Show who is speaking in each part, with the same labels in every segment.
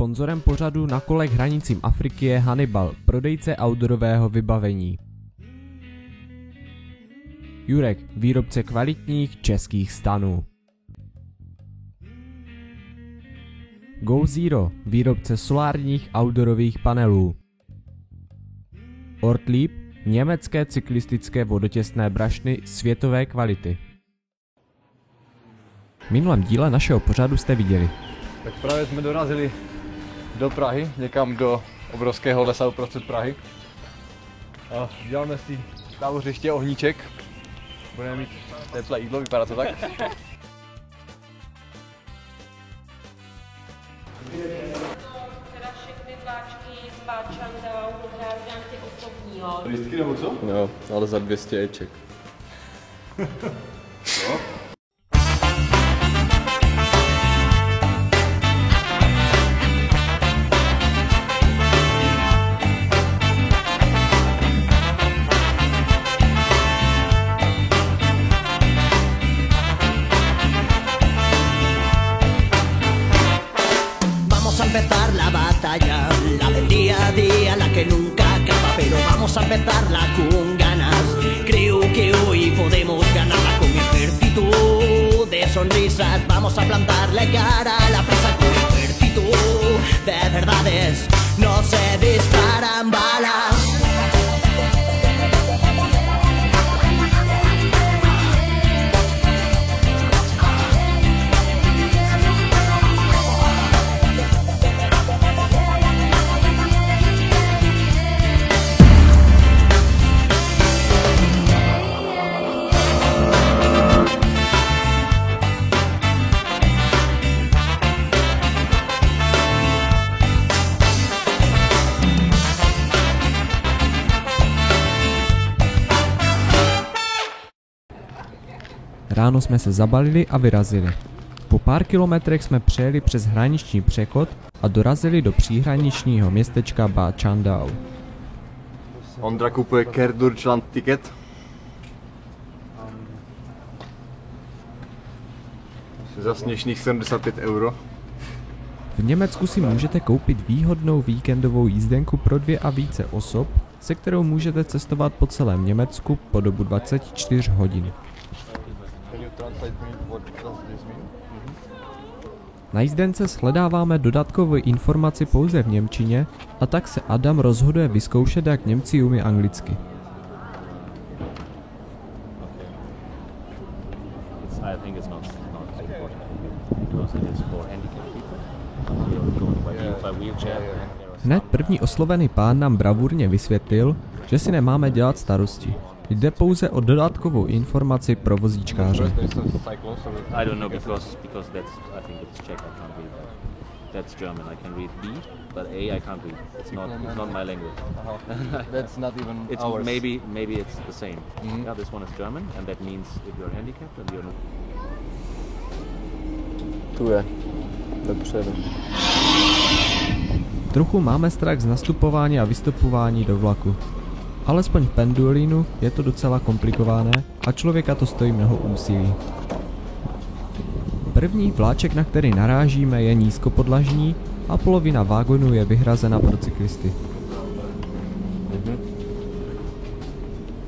Speaker 1: Sponzorem pořadu Na kolech hranicím Afriky je Hannibal, prodejce outdoorového vybavení. Jurek, výrobce kvalitních českých stanů. GoZero, výrobce solárních outdoorových panelů. Ortlieb, německé cyklistické vodotěsné brašny světové kvality. V minulém díle našeho pořadu jste viděli.
Speaker 2: Tak právě jsme dorazili do Prahy, někam do obrovského lesa uprostřed Prahy. A děláme si tábořiště, ohníček. Budeme mít teplé jídlo, vypadá to tak?
Speaker 3: Teda všechny vláčky z Báčandou, ty osobní, jo.
Speaker 2: Lístky nebo co? Jo, ale za 200 eček. Co?
Speaker 4: Empezar la batalla, la del día a día, la que nunca acaba, pero vamos a empezarla con ganas. Creo que hoy podemos ganarla con mi ejército de sonrisas. Vamos a plantarle cara a la presa con mi ejército de verdades. No se disparan balas.
Speaker 1: Ráno jsme se zabalili a vyrazili. Po pár kilometrech jsme přejeli přes hraniční přechod a dorazili do příhraničního městečka Báčandou.
Speaker 2: Ondra kupuje Care Deutschland ticket. Za směšných 75 €.
Speaker 1: V Německu si můžete koupit výhodnou víkendovou jízdenku pro 2 a více osob, se kterou můžete cestovat po celém Německu po dobu 24 hodin. Na jízdence shledáváme dodatkovou informaci pouze v němčině a tak se Adam rozhoduje vyzkoušet, jak Němci umí anglicky. Hned první oslovený pán nám bravurně vysvětlil, že si nemáme dělat starosti. Jde pouze o dodatkovou informaci pro vozíčkáře.
Speaker 5: I don't know because that's I think it's Czech. I can't read that. That's German. I can read B, but A I can't read. It's not my language.
Speaker 2: That's not even
Speaker 5: it's
Speaker 2: ours.
Speaker 5: Maybe it's the same. Yeah, this one is German, and that means if you're handicapped and you're not.
Speaker 2: Tu je. Dopředu.
Speaker 1: Trochu máme strach z nastupování a vystupování do vlaku. Alespoň v Pendolinu je to docela komplikované a člověka to stojí mnoho úsilí. První vláček, na který narážíme, je nízkopodlažní a polovina vagonu je vyhrazena pro cyklisty.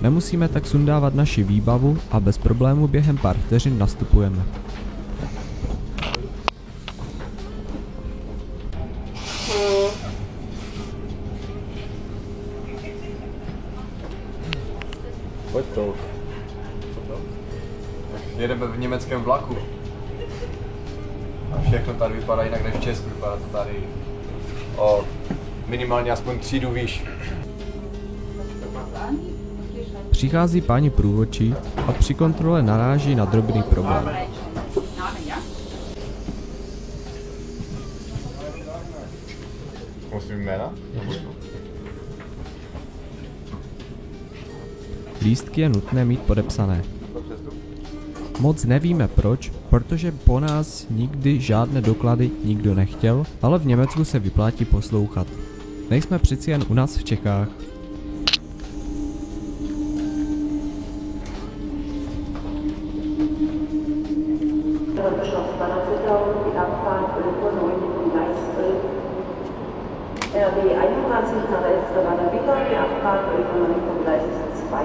Speaker 1: Nemusíme tak sundávat naši výbavu a bez problému během pár vteřin nastupujeme.
Speaker 2: Pojď to. Jedeme v německém vlaku. A všechno tady vypadá jinak než v Česku. Vypadá to tady o minimálně aspoň třídu výš.
Speaker 1: Přichází páni průvodčí a při kontrole naráží na drobný problém.
Speaker 2: Musím jména?
Speaker 1: Lístky je nutné mít podepsané. Moc nevíme proč, protože po nás nikdy žádné doklady nikdo nechtěl, ale v Německu se vyplatí poslouchat. Nejsme přeci jen u nás v Čechách.
Speaker 3: RB 21 nach Elsterwerder Villa, die Abfahrt Ökonomie vom Gleis 2.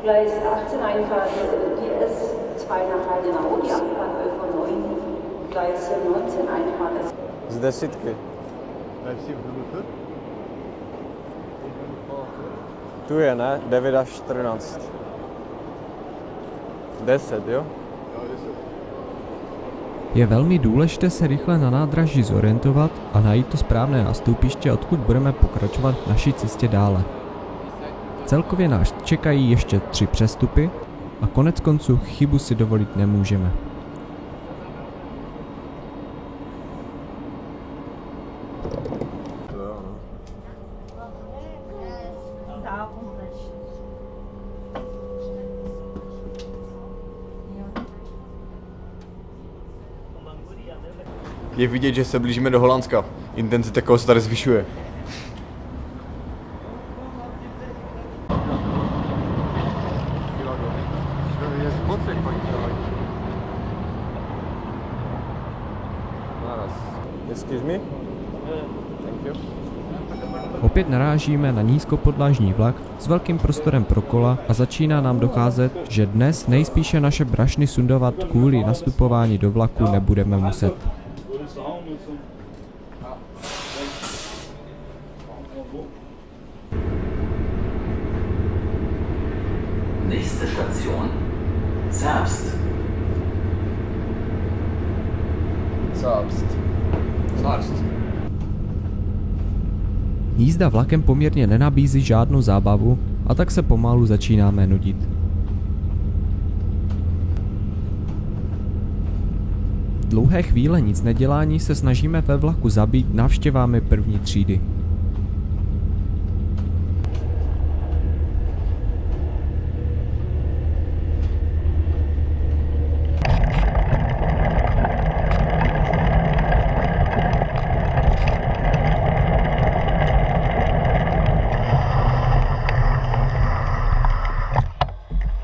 Speaker 3: Gleis 18 Einfahrt GS2 nach Heidenau, die Abfahrt 11:09. Gleis 19 Einfahrt
Speaker 2: Z desítky. Tu je, ne? 9 až 14. 10, jo?
Speaker 1: Je velmi důležité se rychle na nádraží zorientovat a najít to správné nástupiště, odkud budeme pokračovat v naší cestě dále. Celkově nás čekají ještě 3 přestupy a konec konců chybu si dovolit nemůžeme.
Speaker 2: Je vidět, že se blížíme do Holandska. Intenzita koho se tady zvyšuje. Excuse me? Thank you.
Speaker 1: Opět narážíme na nízkopodlažní vlak s velkým prostorem pro kola a začíná nám docházet, že dnes nejspíše naše brašny sundovat kvůli nastupování do vlaku nebudeme muset.
Speaker 6: Nächste Station, Zerbst.
Speaker 1: Jízda vlakem poměrně nenabízí žádnou zábavu a tak se pomalu začínáme nudit. Dlouhé chvíle nic nedělání se snažíme ve vlaku zabít návštěvami první třídy.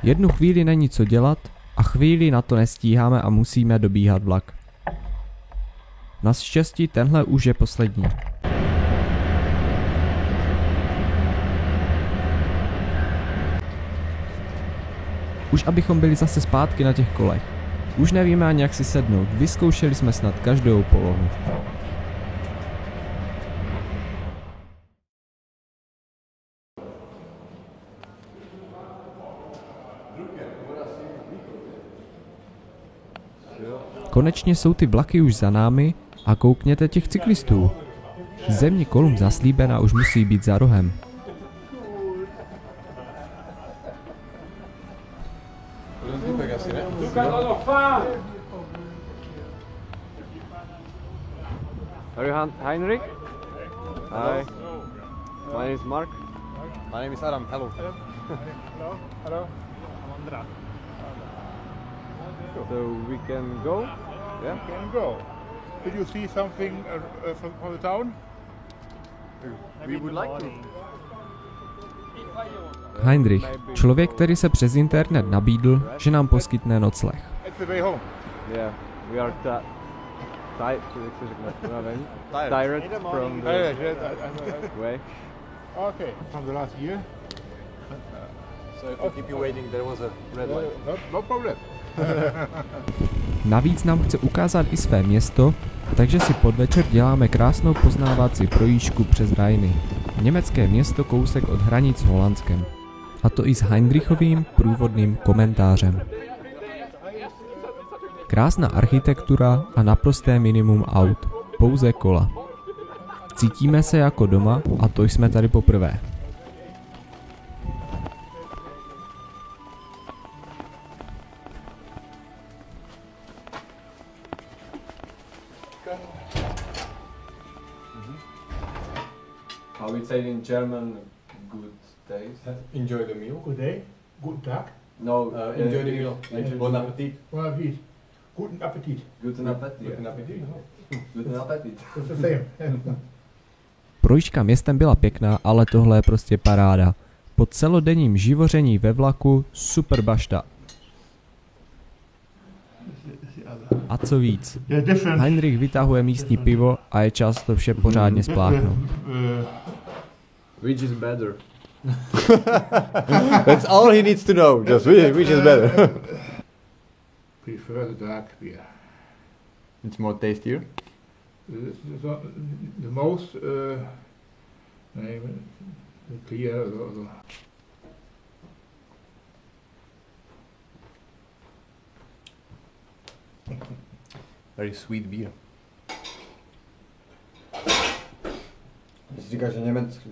Speaker 1: Jednu chvíli není co dělat a chvíli na to nestíháme a musíme dobíhat vlak. Naštěstí tenhle už je poslední. Už abychom byli zase zpátky na těch kolech. Už nevíme ani jak si sednout, vyzkoušeli jsme snad každou polohu. Konečně jsou ty vlaky už za námi a koukněte těch cyklistů. Země Kolum zaslíbená už musí být za rohem.
Speaker 2: Are you Heinrich? Hi. My name is Mark. My name is Adam. Hello.
Speaker 7: Hello. Hello. I'm Andra.
Speaker 2: So we can go? Yeah?
Speaker 7: We can go. Did you see something from the town?
Speaker 2: We would like to.
Speaker 1: Heinrich, člověk, který se přes internet nabídl, že nám poskytne nocleh.
Speaker 7: It's the way home.
Speaker 2: Yeah, we are direct from the way.
Speaker 7: Okay, from the last year.
Speaker 2: So if we keep you waiting, there was a red light.
Speaker 7: No problem.
Speaker 1: Navíc nám chce ukázat i své město, takže si podvečer děláme krásnou poznávací projížďku přes Rajny. Německé město kousek od hranic s Holandskem. A to i s Heinrichovým průvodným komentářem. Krásná architektura a naprosté minimum aut, pouze kola. Cítíme se jako doma a to jsme tady poprvé.
Speaker 2: How we say in German, good days. Enjoy the meal.
Speaker 7: Good day. Guten Tag.
Speaker 2: No, enjoy the meal. Bon appetit.
Speaker 7: Bon appetit. Guten Appetit.
Speaker 2: Guten appetit.
Speaker 7: Guten Appetit. It's the same.
Speaker 1: Projížďka městem byla pěkná, ale tohle je prostě paráda. Po celodenním živoření ve vlaku super bašta. A co víc, Heinrich vytahuje místní pivo a je čas to vše pořádně spláchnout.
Speaker 2: Which is better? That's all he needs to know. Just which is better.
Speaker 7: Prefer the dark beer.
Speaker 2: It's more tastier.
Speaker 7: The most clear.
Speaker 2: Very sweet beer. Jsi říkáš, že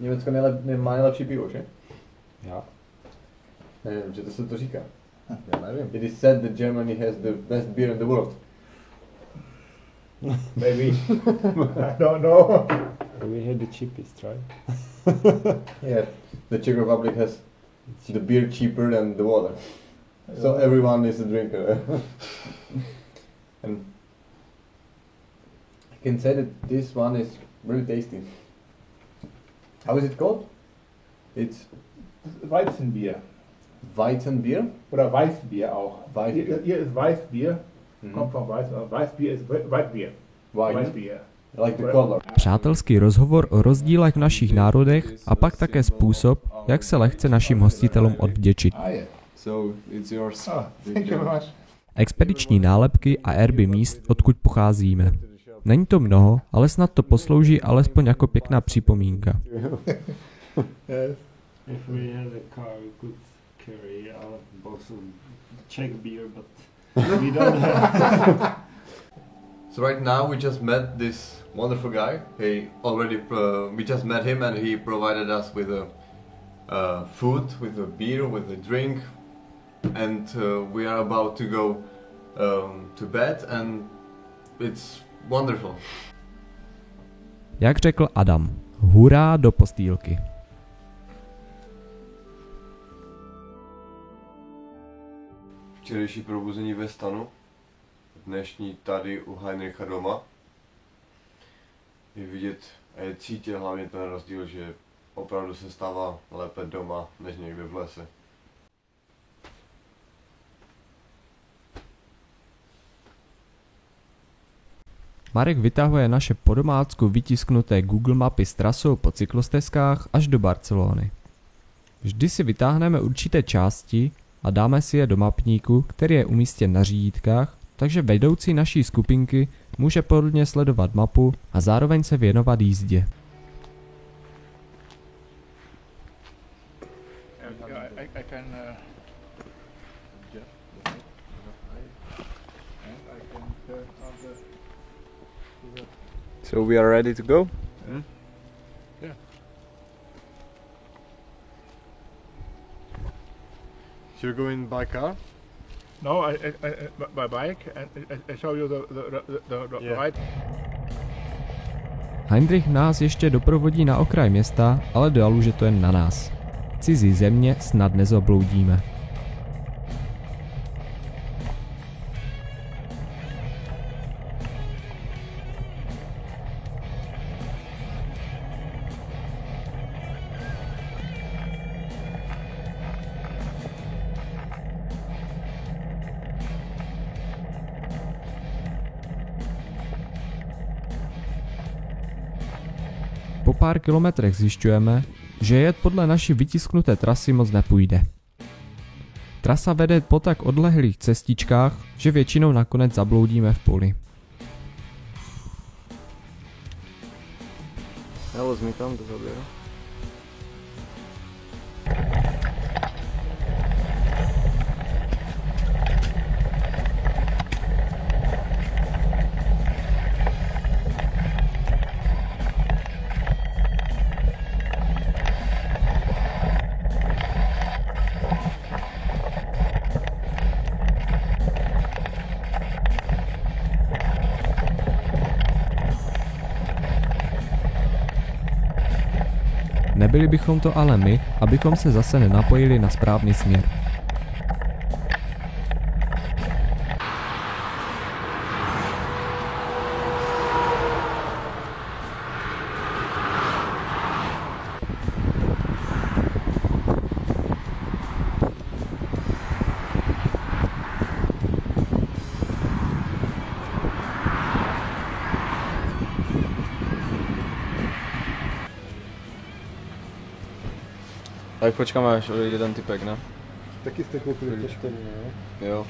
Speaker 2: Německo má nejlepší pivo, že?
Speaker 8: Já.
Speaker 2: Nevím, že to se to říká. Já nevím. It is said that Germany has the best beer in the world.
Speaker 7: Maybe. I don't know.
Speaker 8: We had the cheapest, right?
Speaker 2: Yeah, the Czech Republic has the beer cheaper than the water. So everyone is a drinker. And I can say that this one is really tasty. How is it called? It's
Speaker 7: Weizenbier.
Speaker 2: Weizenbier?
Speaker 7: Oder Weißbier auch.
Speaker 2: Weißbier.
Speaker 7: Hier ist Weißbier. Kommt von Weizen. Weißbier ist Weitbier. Weißbier.
Speaker 2: Like the color.
Speaker 1: Přátelský rozhovor o rozdílech v našich národech a pak také způsob, jak se lehce našim hostitelům odvděčit.
Speaker 2: So it's yours.
Speaker 7: Thank you very much.
Speaker 1: Expediční nálepky a erby míst, odkud pocházíme. Není to mnoho, ale snad to poslouží alespoň jako pěkná připomínka.
Speaker 8: If we had a car, we could carry our box of Czech beer, but we don't have.
Speaker 2: So right now we just met this wonderful guy. He already we just met him and he provided us with a food, with a beer, with a drink, and we are about to go to bed and it's wonderful.
Speaker 1: Jak řekl Adam, hurá do postýlky.
Speaker 2: Včerejší probuzení ve stanu, dnešní tady u Heinricha doma. Je vidět a je cítit hlavně ten rozdíl, že opravdu se stává lépe doma, než někde v lese.
Speaker 1: Marek vytahuje naše po domácku vytisknuté Google mapy s trasou po cyklostezkách až do Barcelony. Vždy si vytáhneme určité části a dáme si je do mapníku, který je umístěn na řídítkách, takže vedoucí naší skupinky může pohodlně sledovat mapu a zároveň se věnovat jízdě.
Speaker 2: So we are ready to go?
Speaker 7: Yeah.
Speaker 2: You're going by car?
Speaker 7: No, by bike, and I show you the right.
Speaker 1: Heinrich nás ještě doprovodí na okraj města, ale dál už je to jen na nás. Cizí země snad nezabloudíme. Po pár kilometrech zjišťujeme, že jet podle naší vytisknuté trasy moc nepůjde. Trasa vede po tak odlehlých cestičkách, že většinou nakonec zabloudíme v poli.
Speaker 2: Hello, zmikám do záběru.
Speaker 1: Nebyli bychom to ale my, abychom se zase nenapojili na správný směr.
Speaker 2: Tak počkáme, až odejde ten typek, ne?
Speaker 9: Taky jste koupili těštění, ne?
Speaker 2: Jo.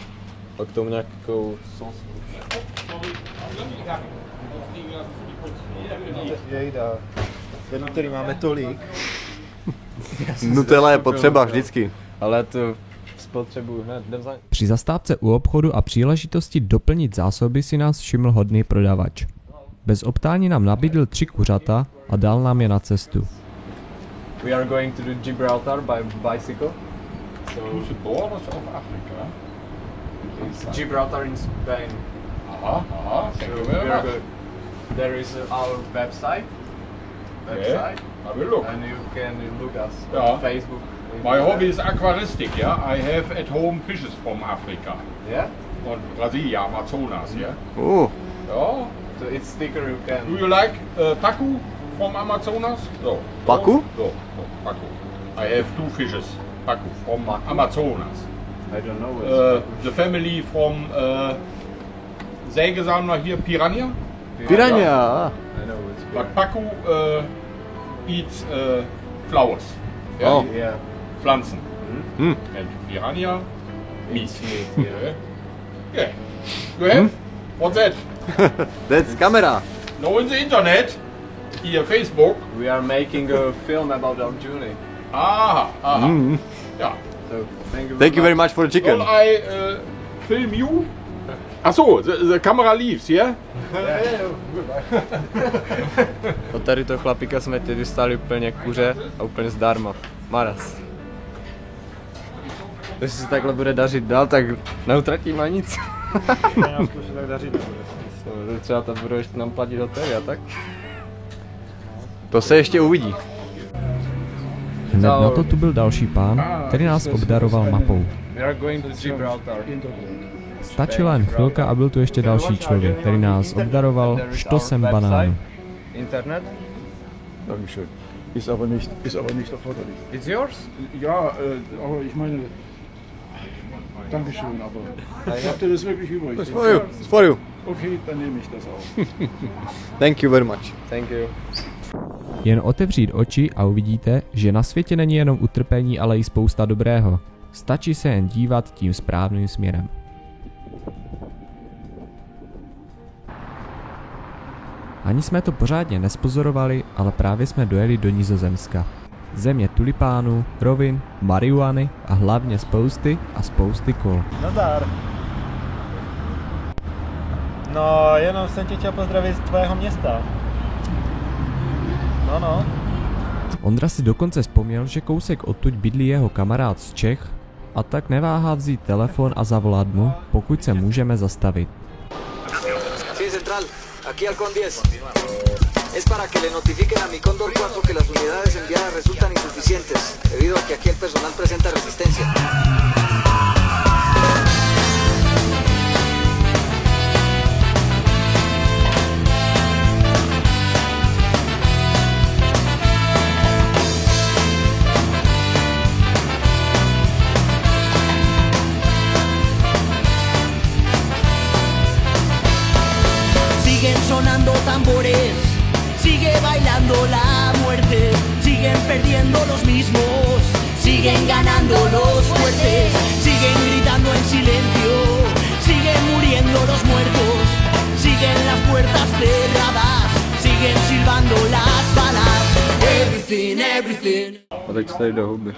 Speaker 2: A k tomu nějakou sosku.
Speaker 9: Jejda. Ten, který máme tolik.
Speaker 2: Nutella je potřeba vždycky. Ale to spotřebuju hned.
Speaker 1: Při zastávce u obchodu a příležitosti doplnit zásoby si nás všiml hodný prodavač. Bez optání nám nabídl 3 kuřata a dal nám je na cestu.
Speaker 2: We are going to Gibraltar by bicycle.
Speaker 7: To the borders of Africa.
Speaker 2: It's Gibraltar in Spain.
Speaker 7: Aha, thank you very much.
Speaker 2: There is our website.
Speaker 7: Yeah, I will look.
Speaker 2: And you can look us
Speaker 7: Yeah.
Speaker 2: on Facebook.
Speaker 7: My hobby is aquaristic, yeah. I have at home fishes from Africa.
Speaker 2: Yeah?
Speaker 7: From Brazil, Amazonas, yeah.
Speaker 2: Oh.
Speaker 7: Yeah.
Speaker 2: So it's sticker you can.
Speaker 7: Do you like pacu from Amazonas? No.
Speaker 2: Pacu?
Speaker 7: No, pacu. I have 2 fishes. Pacu from Amazonas.
Speaker 2: I don't know.
Speaker 7: The family from Sägesammler here, Piranha.
Speaker 2: Piranha. I know it's
Speaker 7: But pacu eats flowers. Yeah?
Speaker 2: Oh. Yeah.
Speaker 7: Pflanzen.
Speaker 2: Mm.
Speaker 7: And Piranha meat.
Speaker 2: Yeah.
Speaker 7: Yeah. You have? What's that?
Speaker 2: That's camera.
Speaker 7: No, in the internet. Here, Facebook.
Speaker 2: We are making a film about our journey.
Speaker 7: Aha. Yeah.
Speaker 2: So thank you very much for the chicken.
Speaker 7: Will I film you? Ach so, the camera leaves, yeah?
Speaker 2: Od tady toho chlapíka jsme teď dostali úplně kuře a úplně zdarma. Maras. Když se takhle bude dařit dál, tak neutratíme nic.
Speaker 9: Nás to se tak dařit nebude.
Speaker 2: Třeba to budou ještě nám platit hotely a tak. To se ještě uvidí.
Speaker 1: Hned na to tu byl další pán, který nás obdaroval mapou.
Speaker 2: We are going to Gibraltar.
Speaker 1: Stačila jen chvilka a byl tu ještě další člověk, který nás obdaroval štosem banánů.
Speaker 2: Internet?
Speaker 7: Dankeschön. Ist aber nicht erforderlich.
Speaker 2: It's yours?
Speaker 7: Ja, aber ich meine, Dankeschön, aber habt ihr das wirklich übrig?
Speaker 2: It's for you. It's for you.
Speaker 7: Okay, dann nehme ich das auch.
Speaker 2: Thank you very much. Thank you.
Speaker 1: Jen otevřít oči a uvidíte, že na světě není jenom utrpení, ale i spousta dobrého. Stačí se jen dívat tím správným směrem. Ani jsme to pořádně nespozorovali, ale právě jsme dojeli do Nizozemska. Země tulipánů, rovin, marihuany a hlavně spousty kol.
Speaker 9: Nazdar. No, jenom jsem tě chtěl pozdravit z tvého města. No.
Speaker 1: Ondra si dokonce vzpomněl, že kousek odtud bydlí jeho kamarád z Čech a tak neváhá vzít telefon a zavolat mu, pokud se můžeme zastavit.
Speaker 10: Sí, Central, aquí Halcón 10. Es para que le notifiquen a mi Cóndor 4 que las unidades enviadas resultan insuficientes, debido a que aquí el personal presenta resistencia.
Speaker 4: Siguen sonando tambores, sigue bailando la muerte, siguen perdiendo los mismos, siguen ganando los fuertes, siguen gritando en silencio, siguen muriendo los muertos, siguen las puertas cerradas, siguen silbando las balas. Everything, everything.
Speaker 2: A teď se jde do huby.